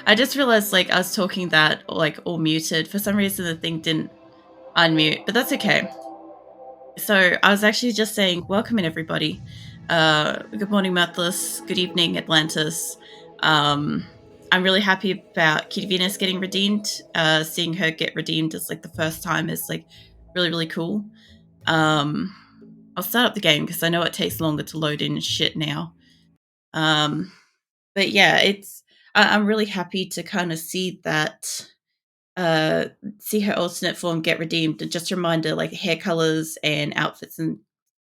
I just realized like I was talking that like all muted. For some reason the thing didn't unmute, but that's okay. So I was actually just saying, welcome in everybody. Good morning, Mathless. Good evening, Atlantis. Um, I'm really happy about Kitty Venus getting redeemed. Seeing her get redeemed as like the first time is like really, really cool. Um, I'll start up the game because I know it takes longer to load in shit now. Um, but yeah, I'm really happy to kind of see that uh see her alternate form get redeemed. And just a reminder, like hair colors and outfits and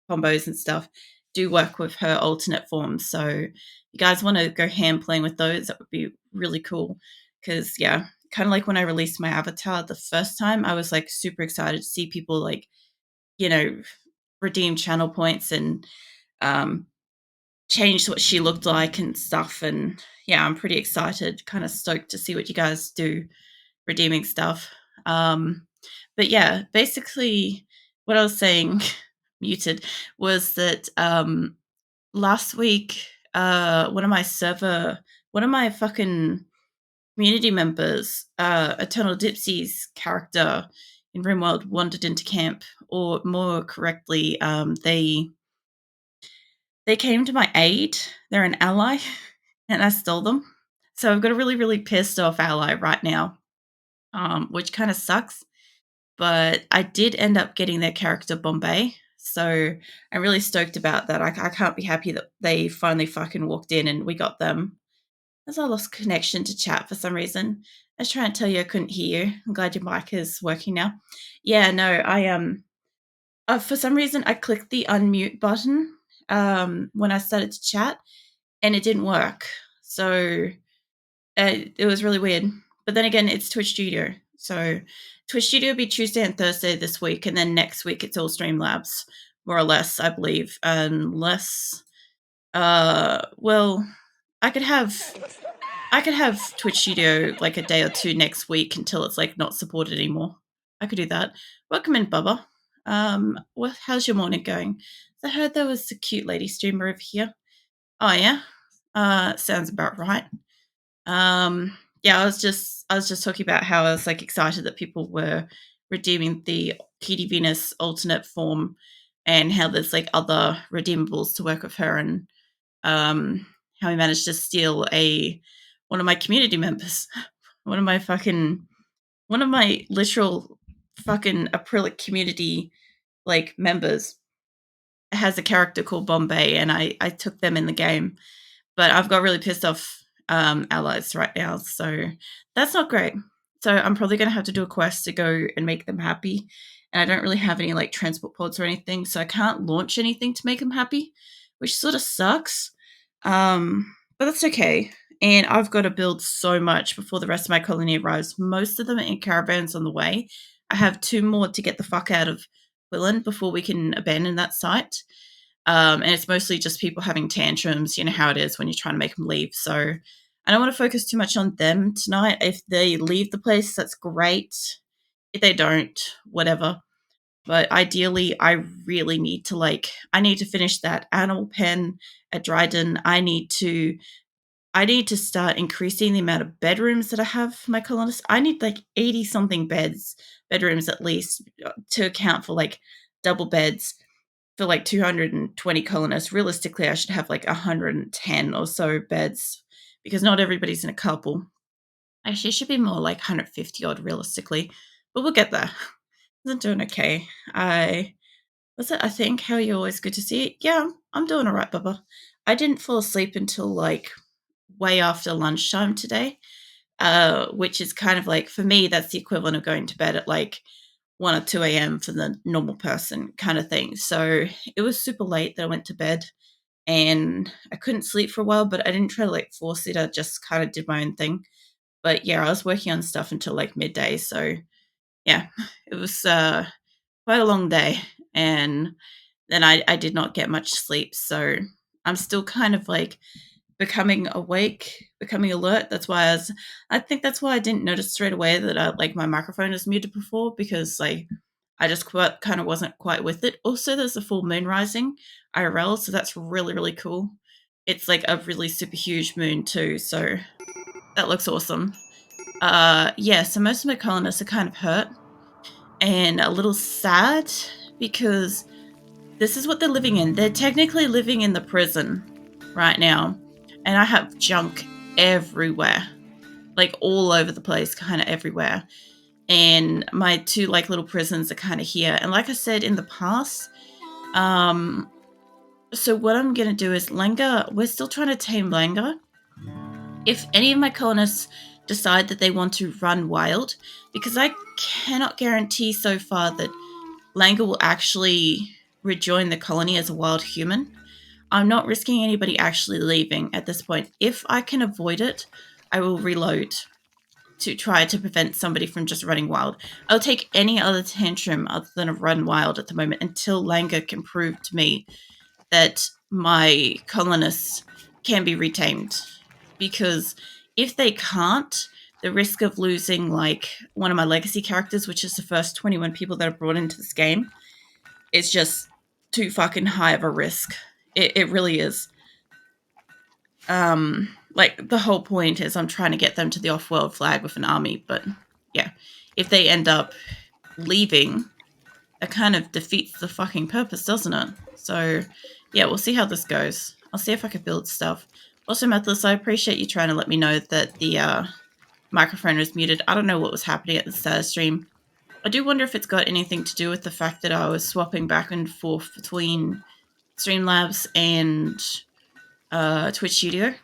combos and stuff do work with her alternate form. So if you guys want to go ham playing with those, that would be really cool. Because yeah, kind of like when I released my avatar the first time, I was like super excited to see people like, you know, redeem channel points and um changed what she looked like and stuff. And yeah, I'm pretty excited, kind of stoked to see what you guys do redeeming stuff. Um, but yeah, basically, what I was saying, muted, was that last week, one of my fucking community members, Eternal Dipsy's character in RimWorld wandered into camp, or more correctly, they came to my aid. They're an ally, and I stole them. So I've got a really, really pissed off ally right now, which kind of sucks. But I did end up getting their character Bombay. So I'm really stoked about that. I can't be happy that they finally fucking walked in and we got them. As I lost connection to chat for some reason. I was trying to tell you I couldn't hear you. I'm glad your mic is working now. Yeah, no, for some reason I clicked the unmute button when I started to chat and it didn't work. So it was really weird. But then again, it's Twitch Studio. So Twitch Studio will be Tuesday and Thursday this week, and then next week it's all Streamlabs, more or less, I believe. Unless, well, I could have Twitch Studio like a day or two next week until it's like not supported anymore. I could do that. Welcome in, Bubba. How's your morning going? I heard there was a cute lady streamer over here. Oh yeah, sounds about right. Yeah, I was just talking about how I was like excited that people were redeeming the Kitty Venus alternate form and how there's like other redeemables to work with her, and how we managed to steal a one of my community members, one of my literal fucking acrylic community like members has a character called Bombay, and I took them in the game, but I've got really pissed off allies right now, so that's not great. So I'm probably going to have to do a quest to go and make them happy, and I don't really have any like transport pods or anything, so I can't launch anything to make them happy, which sort of sucks. But that's okay. And I've got to build so much before the rest of my colony arrives. Most of them are in caravans on the way. I have 2 more to get the fuck out of Qulin before we can abandon that site. And it's mostly just people having tantrums, you know how it is when you're trying to make them leave. So I don't want to focus too much on them tonight. If they leave the place, that's great. If they don't, whatever. But ideally, I really need to I need to finish that animal pen at Dryden. I need to start increasing the amount of bedrooms that I have for my colonists. I need like 80 something bedrooms at least to account for like double beds for like 220 colonists. Realistically, I should have like 110 or so beds because not everybody's in a couple. Actually, it should be more like 150 odd realistically, but we'll get there. I'm doing okay. I think, how are you? Always good to see you. Yeah, I'm doing all right, Bubba. I didn't fall asleep until like way after lunchtime today, which is kind of like, for me, that's the equivalent of going to bed at like 1 or 2 a.m. for the normal person kind of thing. So it was super late that I went to bed and I couldn't sleep for a while, but I didn't try to like force it. I just kind of did my own thing. But yeah, I was working on stuff until like midday. So yeah, it was quite a long day. And then I did not get much sleep. So I'm still kind of like becoming awake, becoming alert. I think that's why I didn't notice straight away that like my microphone is muted before, because like I just kind of wasn't quite with it. Also, there's a full moon rising IRL, so that's really, really cool. It's like a really super huge moon too. So That looks awesome. Yeah, so most of my colonists are kind of hurt and a little sad because this is what they're living in. They're technically living in the prison right now, and I have junk everywhere, like all over the place, kind of everywhere. And my two like little prisons are kind of here. And like I said in the past, so what I'm gonna do is Lenga. We're still trying to tame Lenga. If any of my colonists decide that they want to run wild, because I cannot guarantee so far that Langa will actually rejoin the colony as a wild human. I'm not risking anybody actually leaving at this point. If I can avoid it, I will reload to try to prevent somebody from just running wild. I'll take any other tantrum other than a run wild at the moment until Langa can prove to me that my colonists can be retamed. Because if they can't, the risk of losing like one of my legacy characters, which is the first 21 people that are brought into this game, is just too fucking high of a risk. It really is. Like the whole point is I'm trying to get them to the off-world flag with an army, but yeah, if they end up leaving, it kind of defeats the fucking purpose, doesn't it? So yeah, we'll see how this goes. I'll see if I can build stuff. Also, Methless, I appreciate you trying to let me know that the microphone was muted. I don't know what was happening at the start of stream. I do wonder if it's got anything to do with the fact that I was swapping back and forth between Streamlabs and Twitch Studio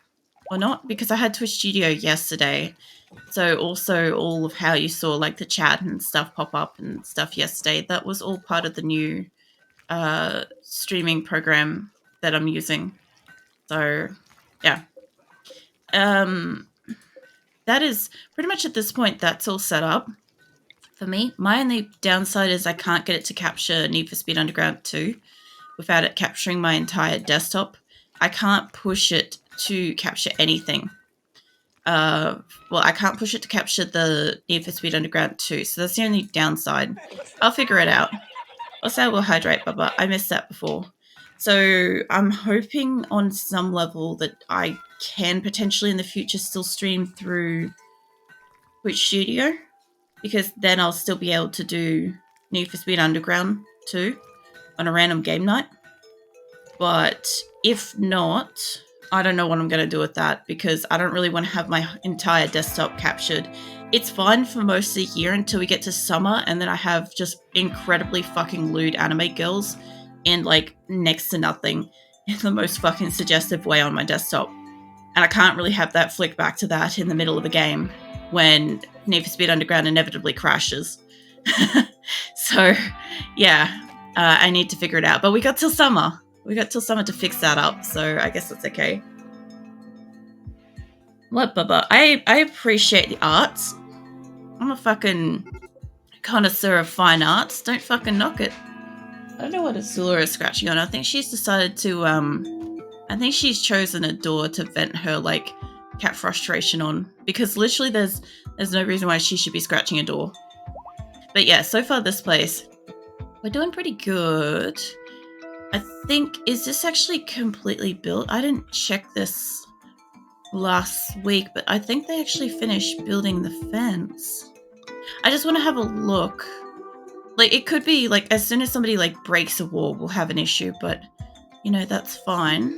or not, because I had Twitch Studio yesterday. So also all of how you saw like the chat and stuff pop up and stuff yesterday, that was all part of the new streaming program that I'm using. So yeah. That is pretty much at this point, that's all set up for me. My only downside is I can't get it to capture Need for Speed Underground 2 without it capturing my entire desktop. I can't push it to capture anything. Well, I can't push it to capture the Need for Speed Underground 2, so that's the only downside. I'll figure it out. Also, I will hydrate, Bubba. I missed that before. So I'm hoping on some level that I can potentially in the future still stream through Twitch Studio, because then I'll still be able to do Need for Speed Underground 2 on a random game night. But if not, I don't know what I'm going to do with that, because I don't really want to have my entire desktop captured. It's fine for most of the year until we get to summer, and then I have just incredibly fucking lewd anime girls and like next to nothing in the most fucking suggestive way on my desktop. And I can't really have that flick back to that in the middle of a game when Need for Speed Underground inevitably crashes. So, yeah, I need to figure it out. But we got till summer. We got till summer to fix that up, so I guess that's okay. What, Bubba? I appreciate the arts. I'm a fucking connoisseur of fine arts. Don't fucking knock it. I don't know what Asora is scratching on. I think she's decided to, I think she's chosen a door to vent her, like, cat frustration on. Because literally there's no reason why she should be scratching a door. But yeah, so far this place, we're doing pretty good. I think, is this actually completely built? I didn't check this last week, but I think they actually finished building the fence. I just want to have a look. Like, it could be, like, as soon as somebody, like, breaks a wall, we'll have an issue, but, you know, that's fine.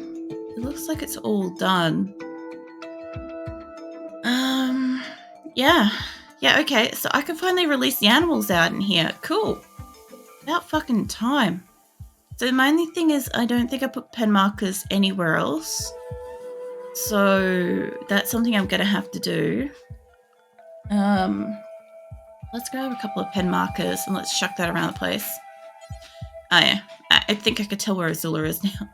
It looks like it's all done. Yeah. Yeah, okay, so I can finally release the animals out in here. Cool. About fucking time. So my only thing is I don't think I put pen markers anywhere else. So that's something I'm going to have to do. Let's grab a couple of pen markers and let's chuck that around the place. Oh yeah, I think I could tell where Azula is now.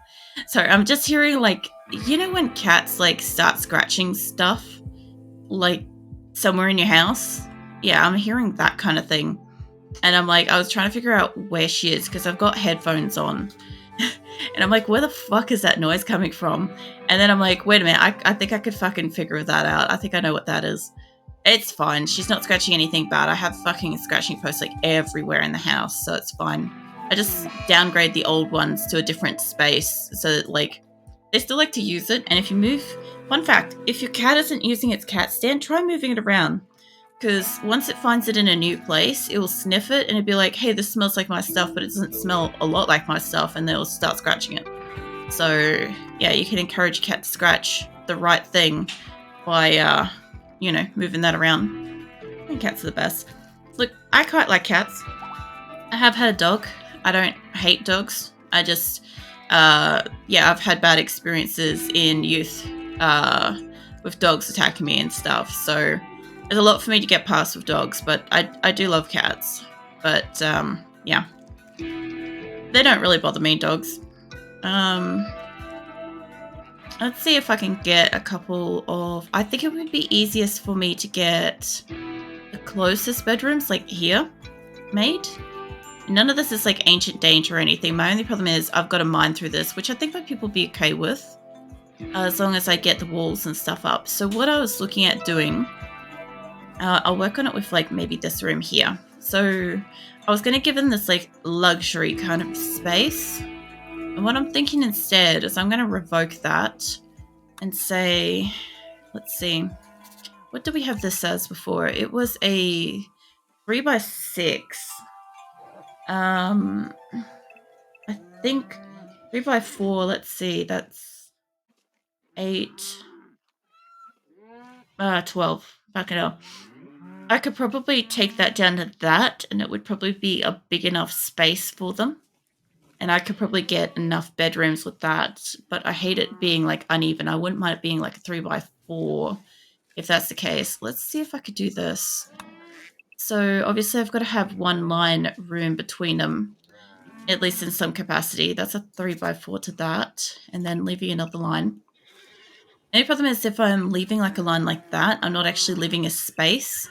Sorry, I'm just hearing like, you know when cats like start scratching stuff? Like somewhere in your house? Yeah, I'm hearing that kind of thing. And I'm like, I was trying to figure out where she is because I've got headphones on. And I'm like, where the fuck is that noise coming from? And then I'm like, wait a minute, I think I could fucking figure that out. I think I know what that is. It's fine. She's not scratching anything bad. I have fucking scratching posts like everywhere in the house, so it's fine. I just downgrade the old ones to a different space so that like they still like to use it. And if you move, fun fact, if your cat isn't using its cat stand, try moving it around. Because once it finds it in a new place, it will sniff it and it'll be like, hey, this smells like my stuff, but it doesn't smell a lot like my stuff, and they'll start scratching it. So, yeah, you can encourage a cat to scratch the right thing by, moving that around. And cats are the best. Look, I quite like cats. I have had a dog. I don't hate dogs. I just, I've had bad experiences in youth with dogs attacking me and stuff. So there's a lot for me to get past with dogs, but I do love cats. But, yeah. They don't really bother me, dogs. Let's see if I can get a couple of... I think it would be easiest for me to get the closest bedrooms, like here, made. None of this is like ancient danger or anything. My only problem is I've got to mine through this, which I think my people will be okay with, as long as I get the walls and stuff up. So what I was looking at doing, I'll work on it with like maybe this room here. So I was going to give them this like luxury kind of space. And what I'm thinking instead is I'm going to revoke that and say, let's see, what did we have this as before? It was a 3x6. I think 3x4, let's see, that's 8, 12, back it up. I could probably take that down to that, and it would probably be a big enough space for them. And I could probably get enough bedrooms with that, but I hate it being like uneven. I wouldn't mind it being like a 3x4 if that's the case. Let's see if I could do this. So obviously I've got to have one line room between them, at least in some capacity. That's a 3x4 to that, and then leaving another line. The only problem is if I'm leaving like a line like that, I'm not actually leaving a space.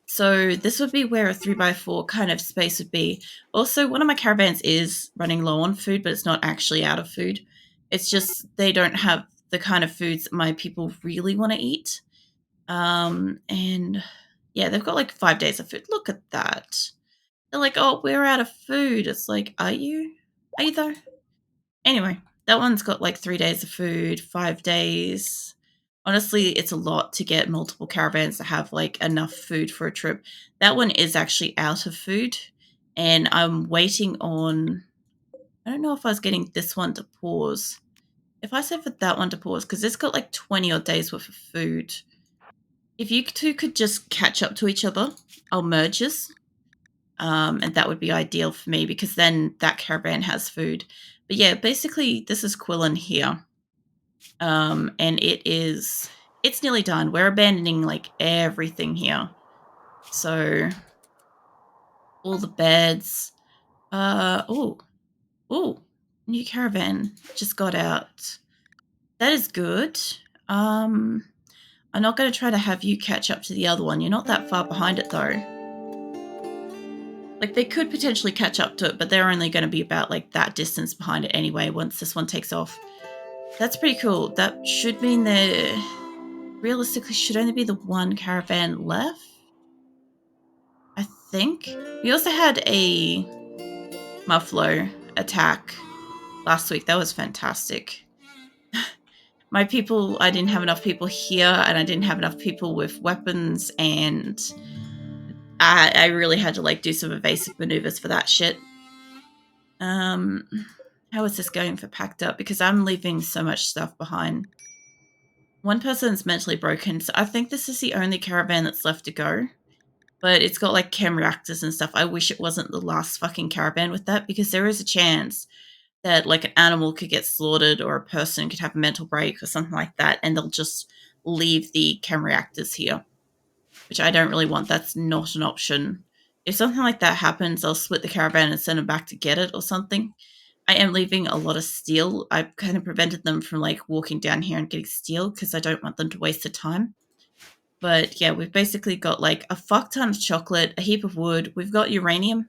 So this would be where a 3x4 kind of space would be. Also, one of my caravans is running low on food, but it's not actually out of food. It's just they don't have the kind of foods that my people really want to eat. And yeah, they've got like 5 days of food. Look at that. They're like, oh, we're out of food. It's like, are you? Are you though? Anyway, that one's got like 3 days of food, 5 days. Honestly, it's a lot to get multiple caravans to have like enough food for a trip. That one is actually out of food, and I'm waiting on... I don't know if I was getting this one to pause. If I said for that one to pause, because it's got like 20 odd days worth of food. If you two could just catch up to each other, I'll merge us. And that would be ideal for me, because then that caravan has food. But yeah, basically this is Qulin here. And it's nearly done. We're abandoning like everything here. So all the beds. Ooh, new caravan just got out. That is good. I'm not going to try to have you catch up to the other one. You're not that far behind it though. Like, they could potentially catch up to it, but they're only going to be about like that distance behind it anyway once this one takes off. That's pretty cool. That should mean there realistically should only be the one caravan left, I think. We also had a muffalo attack last week. That was fantastic. My people, I didn't have enough people here, and I didn't have enough people with weapons, and I really had to like do some evasive maneuvers for that shit. How is this going for packed up? Because I'm leaving so much stuff behind. One person's mentally broken, so I think this is the only caravan that's left to go. But it's got like chem reactors and stuff. I wish it wasn't the last fucking caravan with that, because there is a chance that like an animal could get slaughtered, or a person could have a mental break or something like that, and they'll just leave the chem reactors here, which I don't really want. That's not an option. If something like that happens, I'll split the caravan and send them back to get it or something. I am leaving a lot of steel. I've kind of prevented them from like walking down here and getting steel, because I don't want them to waste their time. But yeah, we've basically got like a fuck ton of chocolate, a heap of wood. We've got uranium.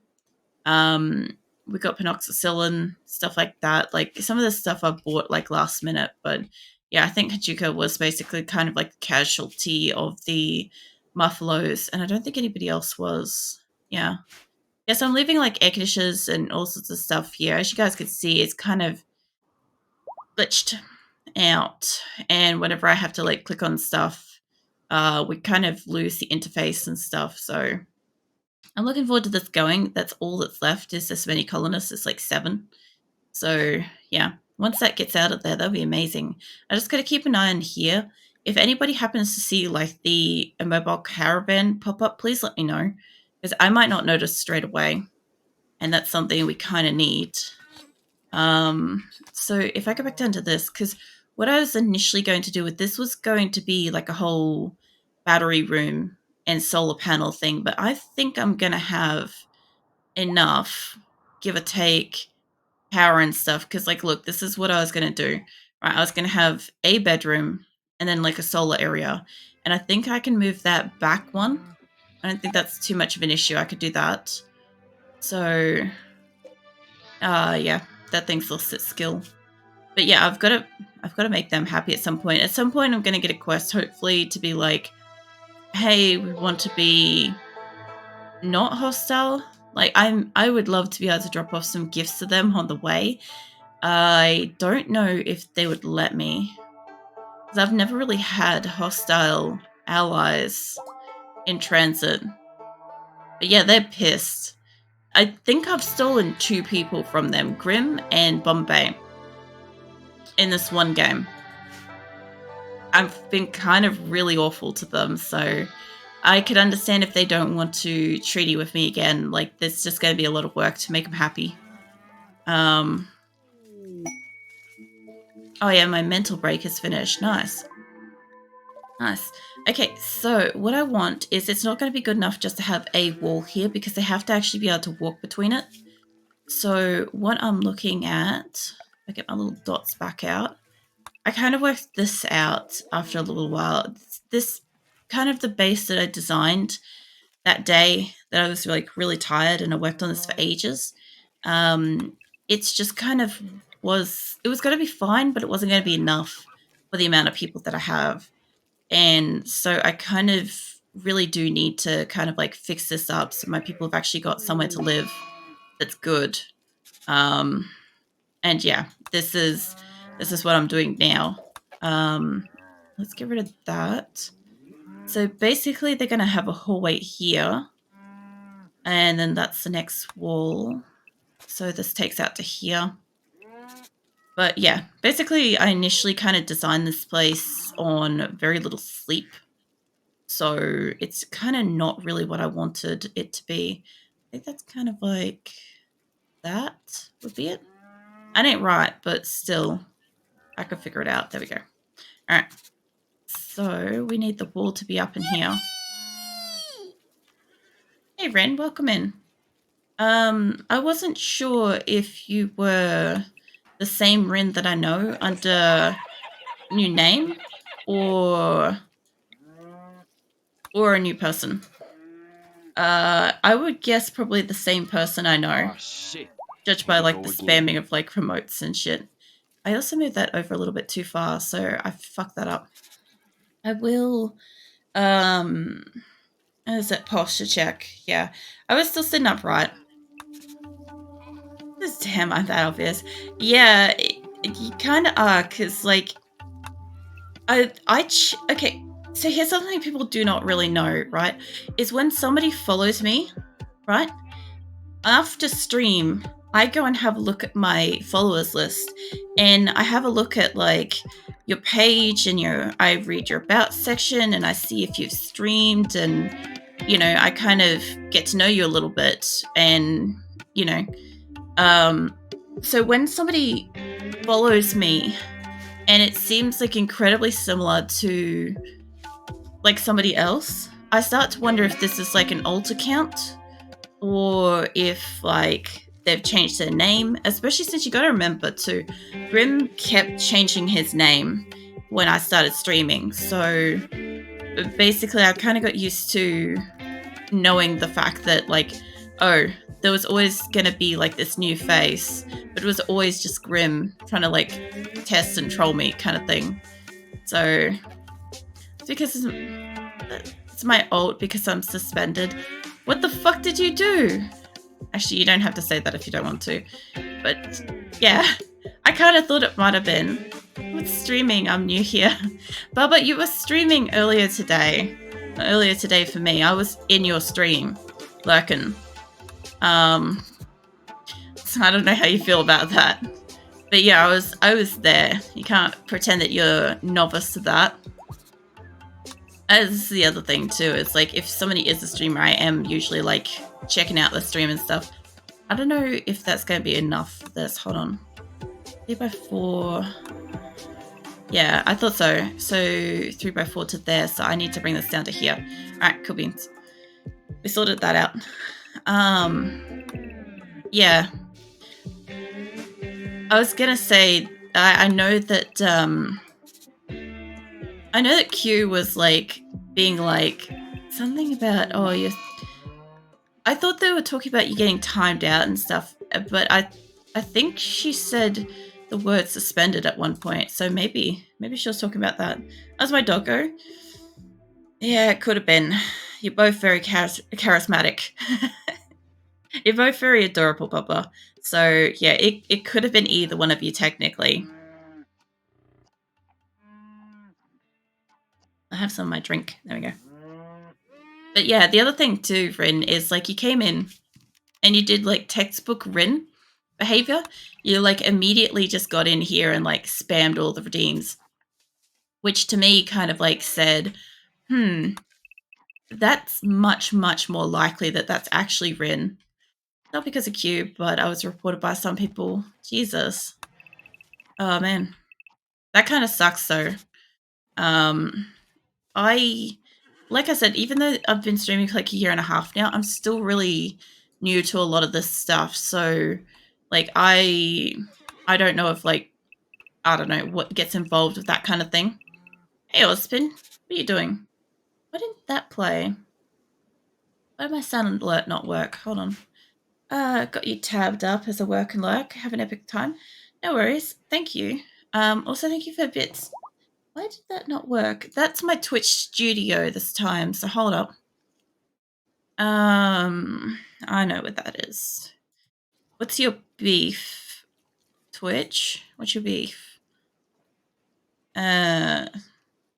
We've got penoxycillin, stuff like that. Like, some of the stuff I bought like last minute. But yeah, I think Hajuka was basically kind of like the casualty of the Muffalos, and I don't think anybody else was. Yeah. Yes, I'm leaving like air conditioners and all sorts of stuff here. As you guys can see, it's kind of glitched. out, and whenever I have to like click on stuff, we kind of lose the interface and stuff. So I'm looking forward to this going. That's all that's left is this many colonists. It's like 7. So yeah, once that gets out of there, that'll be amazing. I just got to keep an eye on here. If anybody happens to see like the mobile caravan pop up, please let me know, because I might not notice straight away, and that's something we kind of need. So if I go back down to this, because what I was initially going to do with this was going to be like a whole battery room and solar panel thing, but I think I'm going to have enough, give or take, power and stuff. Because, like, look, this is what I was going to do. Right, I was going to have a bedroom and then like a solar area. And I think I can move that back one. I don't think that's too much of an issue. I could do that. So, yeah, that thing still sits skill. But yeah, I've got to make them happy at some point. At some point, I'm going to get a quest, hopefully, to be like, hey, we want to be not hostile. Like, I would love to be able to drop off some gifts to them on the way. I don't know if they would let me, because I've never really had hostile allies in transit. But yeah, they're pissed. I think I've stolen 2 people from them, Grim and Bombay, in this one game. I've been kind of really awful to them, so I could understand if they don't want to treaty with me again. Like, there's just going to be a lot of work to make them happy. Oh yeah, my mental break is finished. Nice. Nice. Okay, so what I want is, it's not going to be good enough just to have a wall here, because they have to actually be able to walk between it. So what I'm looking at, I get my little dots back out. I kind of worked this out after a little while. This kind of the base that I designed that day that I was like really tired, and I worked on this for ages. It's just kind of it was going to be fine, but it wasn't going to be enough for the amount of people that I have. And so I kind of really do need to kind of like fix this up so my people have actually got somewhere to live that's good. And yeah, this is what I'm doing now. Let's get rid of that. So basically they're going to have a hallway here, and then that's the next wall. So this takes out to here. But yeah, basically I initially kind of designed this place on very little sleep. So it's kind of not really what I wanted it to be. I think that's kind of like that would be it. I ain't right, but still, I could figure it out. There we go. All right. So we need the wall to be up in here. Hey, Ren, welcome in. I wasn't sure if you were the same Ren that I know under new name, or a new person. I would guess probably the same person I know. Oh, shit. Judged by like the spamming of like remotes and shit. I also moved that over a little bit too far, so I fucked that up. I will, is it posture check? Yeah. I was still sitting upright. Damn, I'm that obvious. Yeah, you kind of are, because, like, okay, so here's something people do not really know, right? Is when somebody follows me, right? After stream, I go and have a look at my followers list, and I have a look at like your page, and I read your about section, and I see if you've streamed, and I kind of get to know you a little bit, and so when somebody follows me and it seems like incredibly similar to like somebody else, I start to wonder if this is like an alt account, or if like they've changed their name, especially since you got to remember too, Grim kept changing his name when I started streaming. So basically I kind of got used to knowing the fact that like, oh, there was always going to be like this new face, but it was always just Grim trying to like test and troll me kind of thing. So it's because it's my alt, because I'm suspended. What the fuck did you do? Actually, you don't have to say that if you don't want to. But yeah, I kind of thought it might have been. What's streaming? I'm new here. Bubba, you were streaming earlier today. Earlier today for me. I was in your stream, lurking. So I don't know how you feel about that. But yeah, I was there. You can't pretend that you're novice to that. As the other thing too, it's like if somebody is a streamer, I am usually like checking out the stream and stuff. I don't know if that's going to be enough for this. Hold on. 3x4. Yeah, I thought so. So 3x4 to there. So I need to bring this down to here. All right, cool beans. We sorted that out. Yeah. I was gonna say I know that Q was like being like something about I thought they were talking about you getting timed out and stuff, but I think she said the word suspended at one point, so maybe she was talking about that. How's my doggo? Yeah, it could have been. You're both very charismatic. You're both very adorable, Bubba. So yeah, it could have been either one of you technically. I have some of my drink. There we go. But yeah, the other thing too, Rin, is like you came in and you did like textbook Rin behavior. You like immediately just got in here and like spammed all the redeems, which to me kind of like said, that's much, much more likely that that's actually Rin. Not because of Q, but I was reported by some people. Jesus. Oh man. That kind of sucks though. Like I said, even though I've been streaming for like a year and a half now, I'm still really new to a lot of this stuff. So like I don't know if like, I don't know what gets involved with that kind of thing. Hey Ospin, what are you doing? Why didn't that play? Why did my sound alert not work? Hold on. Got you tabbed up as a work and lurk. Have an epic time. No worries. Thank you. Also thank you for bits. Why did that not work? That's my Twitch studio this time, so hold up. I know what that is. What's your beef? Twitch? What's your beef? I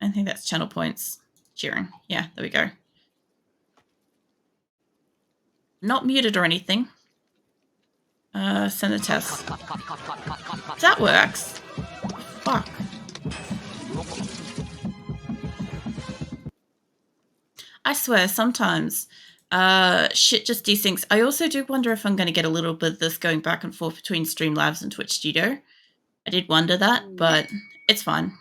think that's channel points. Cheering. Yeah, there we go. Not muted or anything. Send a test. That works. Fuck. I swear, sometimes shit just desyncs. I also do wonder if I'm going to get a little bit of this going back and forth between Streamlabs and Twitch Studio. I did wonder that, but it's fine.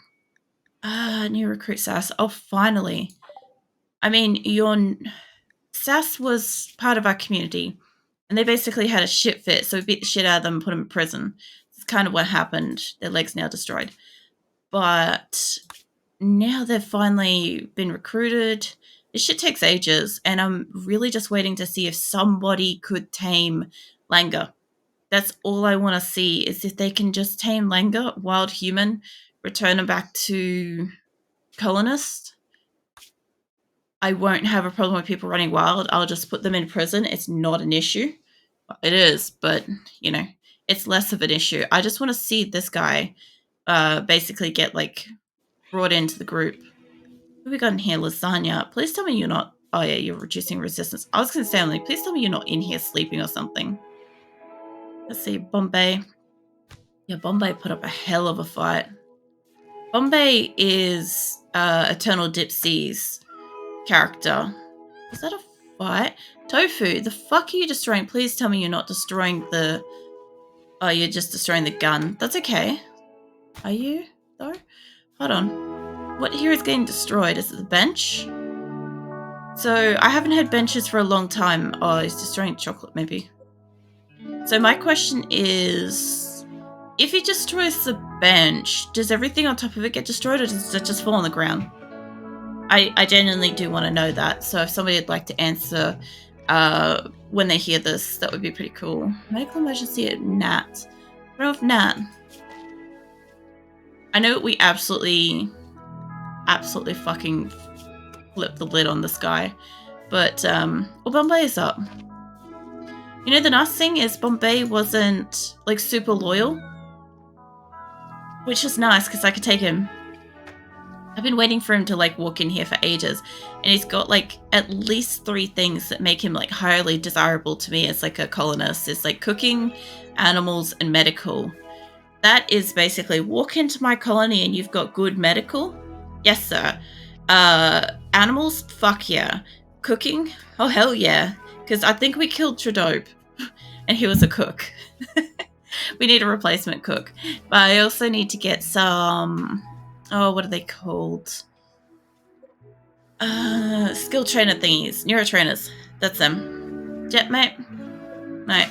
New recruit SAS. Oh, finally. I mean, SAS was part of our community, and they basically had a shit fit, so we beat the shit out of them and put them in prison. It's kind of what happened. Their legs now destroyed. But now they've finally been recruited. This shit takes ages, and I'm really just waiting to see if somebody could tame Langer. That's all I want to see, is if they can just tame Langer, wild human, return him back to colonist. I won't have a problem with people running wild. I'll just put them in prison. It's not an issue. It is, but, you know, it's less of an issue. I just want to see this guy basically get, like, brought into the group. What have we got in here? Lasagna. Please tell me you're not... Oh, yeah, you're reducing resistance. I was going to say, Emily, please tell me you're not in here sleeping or something. Let's see. Bombay. Yeah, Bombay put up a hell of a fight. Bombay is Eternal Dipsy's character. Is that a fight? Tofu, the fuck are you destroying? Please tell me you're not destroying the... Oh, you're just destroying the gun. That's okay. Are you, though? Hold on. What here is getting destroyed? Is it the bench? So, I haven't had benches for a long time. Oh, he's destroying chocolate, maybe. So, my question is... If he destroys the bench, does everything on top of it get destroyed, or does it just fall on the ground? I genuinely do want to know that. So if somebody would like to answer when they hear this, that would be pretty cool. Medical emergency at Nat. I don't know if Nat. I know we absolutely fucking flipped the lid on this guy. But, well, Bombay is up. You know, the nice thing is Bombay wasn't, like, super loyal. which is nice because I could take him. I've been waiting for him to like walk in here for ages, and he's got like at least 3 things that make him like highly desirable to me as like a colonist. It's like cooking, animals, and medical. That is basically walk into my colony and you've got good medical. Yes, sir. Animals, fuck yeah. Cooking, oh hell yeah. Because I think we killed Tradope, and he was a cook. We need a replacement cook, but I also need to get some. Oh, what are they called? Skill trainer thingies. Neurotrainers. That's them. Jet, mate. Mate.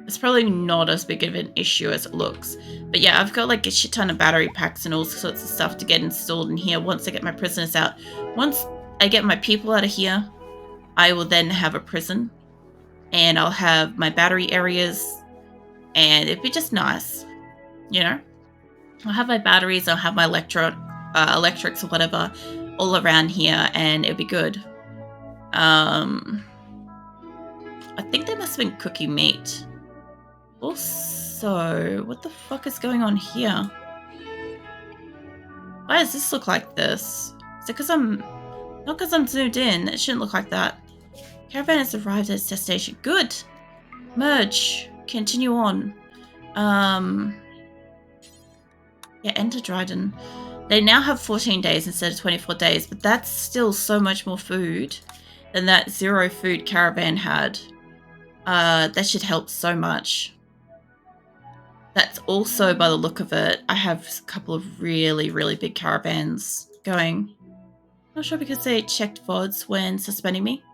It's probably not as big of an issue as it looks. But yeah, I've got like a shit ton of battery packs and all sorts of stuff to get installed in here once I get my prisoners out. Once I get my people out of here, I will then have a prison. And I'll have my battery areas. And it'd be just nice. You know? I'll have my batteries, I'll have my electrics or whatever all around here, and it'll be good. I think they must have been cooking meat. Also, what the fuck is going on here? Why does this look like this? Is it because I'm... Not because I'm zoomed in. It shouldn't look like that. Caravan has arrived at its destination. Good! Merge. Continue on. Yeah, enter Dryden. They now have 14 days instead of 24 days, but that's still so much more food than that 0 food caravan had. That should help so much. That's also, by the look of it, I have a couple of really, really big caravans going. Not sure because they checked VODs when suspending me.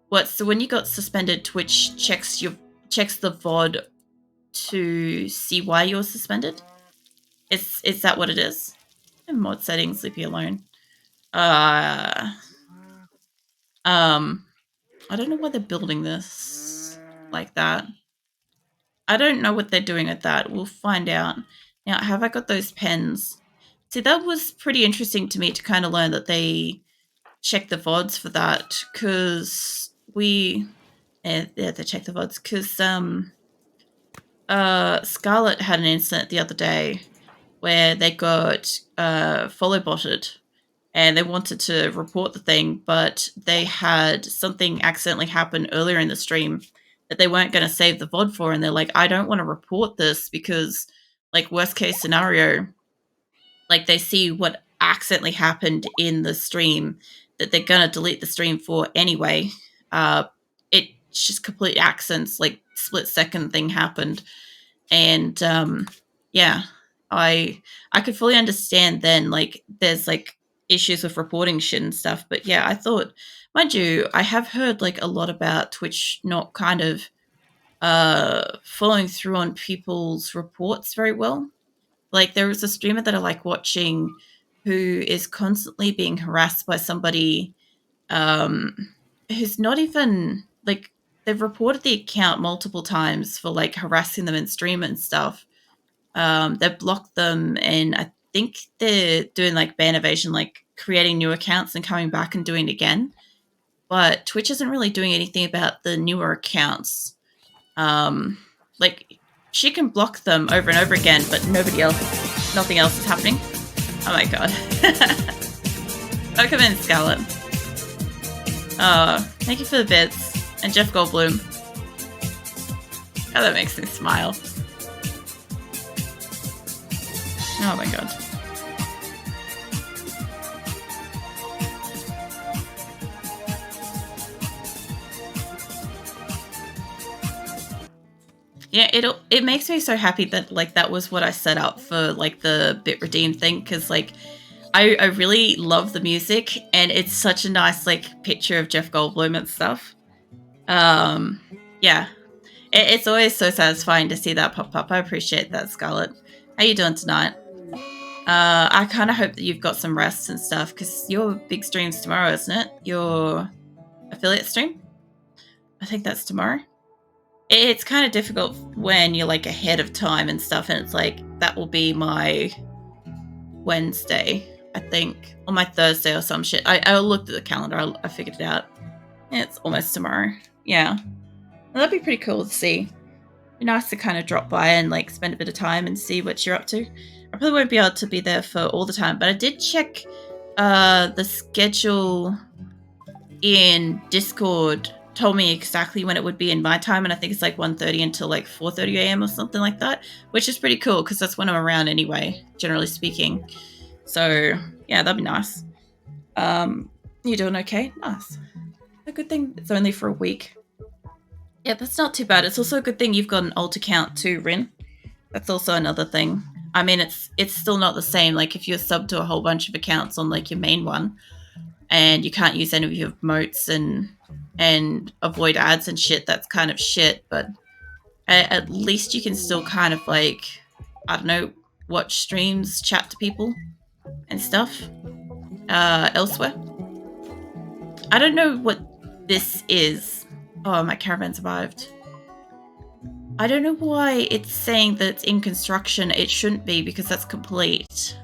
What? So when you got suspended, Twitch checks the VOD to see why you're suspended? Is that what it is? Mod settings, leave me alone. I don't know why they're building this like that. I don't know what they're doing with that. We'll find out. Now, have I got those pens? See, that was pretty interesting to me to kind of learn that they check the VODs for that, because they check the VODs, because Scarlet had an incident the other day where they got follow botted, and they wanted to report the thing, but they had something accidentally happen earlier in the stream that they weren't going to save the VOD for, and they're like, I don't want to report this because, like, worst case scenario, like, they see what accidentally happened in the stream that they're going to delete the stream for anyway. It's just complete accidents, like, split-second thing happened. And, yeah, I could fully understand then, like, there's, like, issues with reporting shit and stuff. But, yeah, I thought, mind you, I have heard, like, a lot about Twitch not kind of following through on people's reports very well. Like, there was a streamer that I like watching who is constantly being harassed by somebody who's not even, like, they've reported the account multiple times for, like, harassing them in stream and stuff. They've blocked them, and I think they're doing, like, ban evasion, like, creating new accounts and coming back and doing it again. But Twitch isn't really doing anything about the newer accounts. Like, she can block them over and over again, but nothing else is happening. Oh my god. Welcome in, Scarlet. Thank you for the bits. And Jeff Goldblum. Oh, that makes me smile. Oh my god. Yeah, it makes me so happy that, like, that was what I set up for, like, the bit redeem thing, because, like, I really love the music, and it's such a nice, like, picture of Jeff Goldblum and stuff. Yeah, it's always so satisfying to see that pop up. I appreciate that, Scarlett. How you doing tonight? I kind of hope that you've got some rest and stuff, because your big stream's tomorrow, isn't it? Your affiliate stream? I think that's tomorrow. It's kind of difficult when you're, like, ahead of time and stuff, and it's like, that will be my Wednesday, I think, or my Thursday or some shit. I looked at the calendar, I figured it out. It's almost tomorrow. Yeah. that'd be pretty cool to see. Be nice to kind of drop by and like spend a bit of time and see what you're up to. I probably won't be able to be there for all the time, but I did check the schedule in Discord. Told me exactly when it would be in my time, and I think it's like 1:30 until like 4:30 a.m. or something like that, which is pretty cool because that's when I'm around anyway, generally speaking. So yeah, that'd be nice. You doing okay? Nice. A good thing it's only for a week. Yeah, that's not too bad. It's also a good thing you've got an alt account too, Rin. That's also another thing. I mean, it's still not the same. Like if you're sub to a whole bunch of accounts on like your main one, and you can't use any of your motes and avoid ads and shit, that's kind of shit. But at least you can still kind of like, I don't know, watch streams, chat to people and stuff elsewhere. I don't know what this is. Oh, my caravan survived. I don't know why it's saying that it's in construction. It shouldn't be because that's complete.